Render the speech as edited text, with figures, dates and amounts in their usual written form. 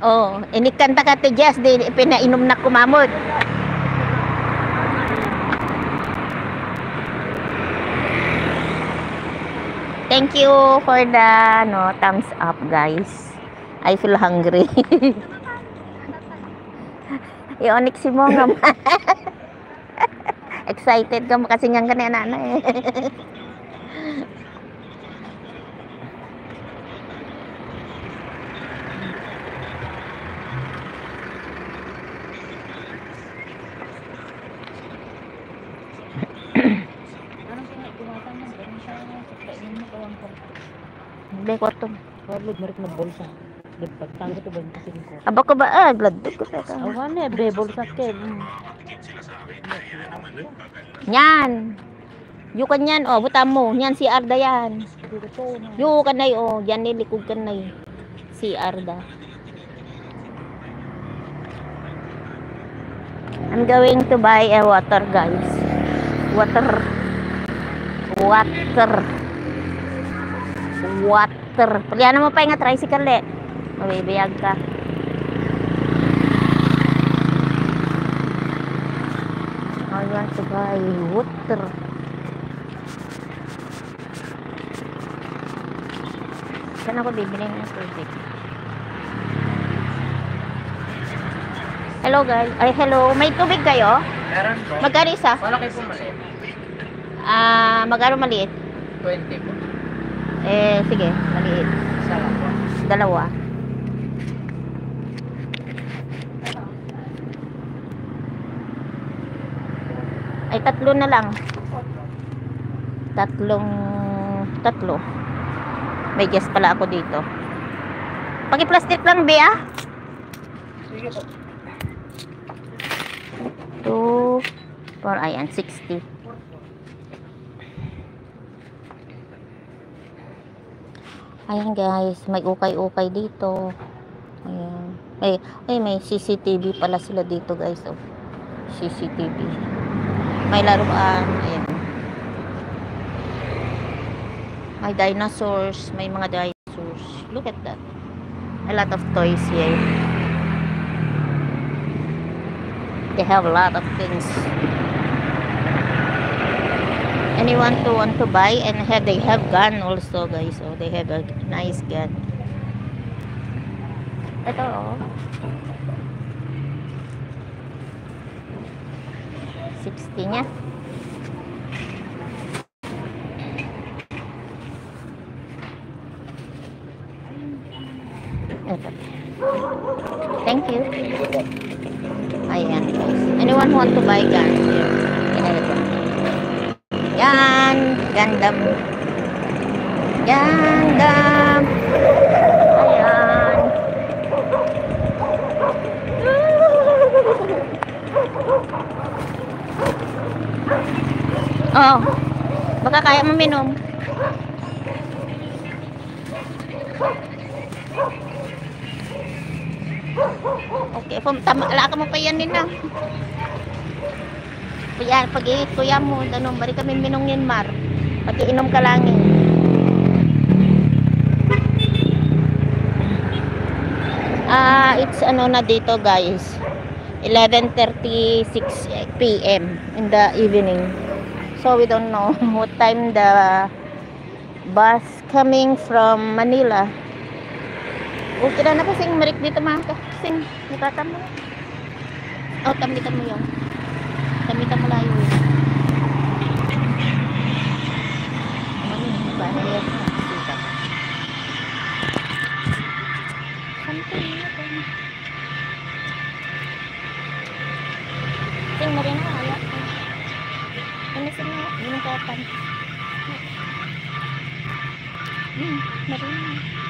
Oh, inikanta ka ti Jess, di pinainom na kumamod. Thank you for the thumbs up, guys. I feel hungry. I-onyx si mo nga. Excited ka kasi nga kanina na eh. Hindi ko ito. Wala meron na bolsa. Pagtanggo to 25. Aba ko ba? Glad ko ta. Awan eh, bre bolsa ke. Yan. Yu kan yan, oh, buta mo. Yan si Arda yan. Yu kanay, oh. Yan nilikod kanay. Si Arda. I'm going to buy a water, guys. Water. Pagyan mo pa yung tricycle eh. Mabibiyag ka. I want to buy water. Saan ako bibili ng tubig? Hello guys. Ay, hello. May tubig kayo? Meron po. Magkano isa? Malaki po maliit. Magkano maliit? 20 po. Sige. Maliit. Isa lang po. Dalawa. Ay, tatlo na lang. Tatlo. May guest pala ako dito. Paki-plastic lang, Bea. Sige po. 2, 4, ayan, 60. Ayan guys, may ukay-ukay dito. Ayan. Ay, may CCTV pala sila dito guys. Oh. CCTV. May laruan. Ayan. May dinosaurs. May mga dinosaurs. Look at that. A lot of toys here. They have a lot of things. Anyone to want to buy, and they have gun also guys. So they have a nice gun. Ito oh. 60 niya. Ito. Thank you. Ayan guys. Anyone who want to buy guns here? Yan, Gundam. Ayan. Oh, baka kaya mo minom. Okay, alaka mo pa yan din na. Pag-iit kuya mo, bari kami minungin mar. Pati inom ka lang eh. It's na dito guys. 11:36 PM in the evening. So we don't know what time the bus coming from Manila. Okay na kasing marik dito mga kasing nakatan mo. Oh, tamitan mo yun. Tamitan mo layo yun. Bahaya na. Something na ito. Sing mo rin na. Ayak ko. Ano sing mo? Yung katan. Marina.